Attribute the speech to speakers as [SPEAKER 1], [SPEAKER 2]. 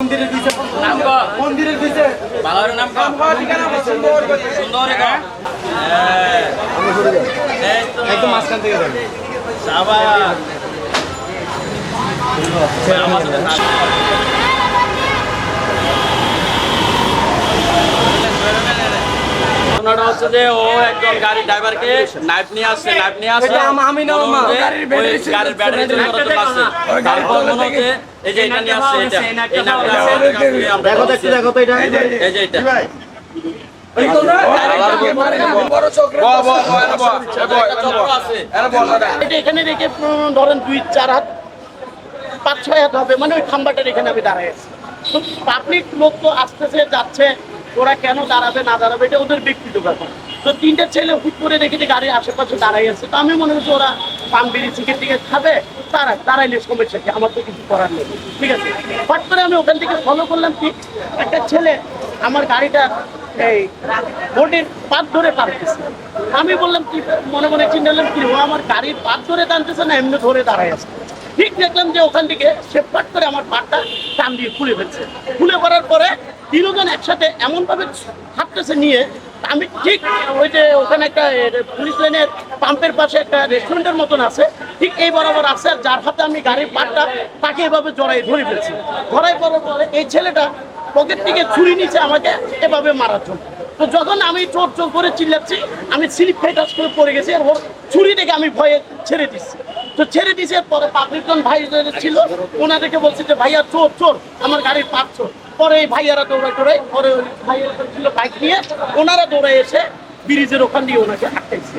[SPEAKER 1] মন্দিরের দিছে
[SPEAKER 2] নাম ক
[SPEAKER 1] মন্দিরের দিছে
[SPEAKER 2] বাংলার নাম ক
[SPEAKER 1] ঠিকানা সুন্দর
[SPEAKER 2] সুন্দর ক এই তো
[SPEAKER 1] একদম মাঝখান থেকে যাবে
[SPEAKER 2] শাবাশ ঘটনাটা হচ্ছে যে ও একজন গাড়ি ড্রাইভারকে নাইফ নিয়ে আসছে
[SPEAKER 1] এটা আমি না মা
[SPEAKER 2] গাড়ির ব্যাটারি চুরি করতে পারছে তারপর মনে হচ্ছে এই যে এটা নিয়ে আসছে এই নাইফটা
[SPEAKER 1] দেখো তো একটু দেখো তো এটা
[SPEAKER 2] এই যে এটা
[SPEAKER 3] এটা এখানে রেখে ধরেন 2-4 হাত 5-6 হাত হবে মানে ওই খাম্বাটার এখানে আমি দাঁড়াই আছি তো পাবলিক লোক তো আসতেছে যাচ্ছে ওরা কেন দাঁড়াবে না দাঁড়াবে এটা ওদের ব্যক্তিগত ব্যাপার তো তিনটে ছেলে হুট করে রেখে গাড়ির আশেপাশে দাঁড়াই আছে তো আমি মনে করছি ওরা পান বিড়ি সিগারেট টিকেট খাবে তারাইলে সমস্যা কি আমার তো কিছু করার নেই ঠিক আছে হট করে আমি ওখান থেকে ফলো করলাম কি একটা ছেলে আমার গাড়িটা এই বোর্ডের পাত ধরে টানতেছে আমি বললাম কি মনে মনে চিন্তা করলাম কি ও আমার গাড়ির পাত ধরে টানতেছে না এমনি ধরে দাঁড়ায় আছে ঠিক দেখলাম যে ওখান থেকে সে পাট করে আমার পাটটা টান দিয়ে খুলে ফেলছে খুলে পড়ার পরে তিনজন একসাথে এমনভাবে হাঁটতেছে নিয়ে আমি ঠিক ওই যে ওখানে একটা পুলিশ লাইনের পাম্পের পাশে একটা রেস্টুরেন্টের মতন আছে ঠিক এই বরাবর আছে আর যার হাতে আমি গাড়ির পাটটা তাকে এভাবে জড়াই ধরে ফেলছি ধরাই পড়ার পরে এই ছেলেটা পকেট থেকে ছুরি নিচে আমাকে এভাবে মারার জন্য তো যখন আমি চোর চোর করে চিল্লাচ্ছি আমি স্লিপ খেয়ে টাচ করে পড়ে গেছি আর ওর ছুরি দেখে আমি ভয়ে ছেড়ে দিচ্ছি তো ছেড়ে দিছে পরে পাবলিকজন ভাই ছিল ওনাদেরকে বলছে যে ভাইয়া চোর চোর আমার গাড়ির পাট চোর পরে এই ভাইয়ারা দৌড়াই পরে ওই ভাইয়ারা ছিল বাইক নিয়ে ওনারা দৌড়াই এসে ব্রিজের ওখান দিয়ে ওনাকে আটকাইছে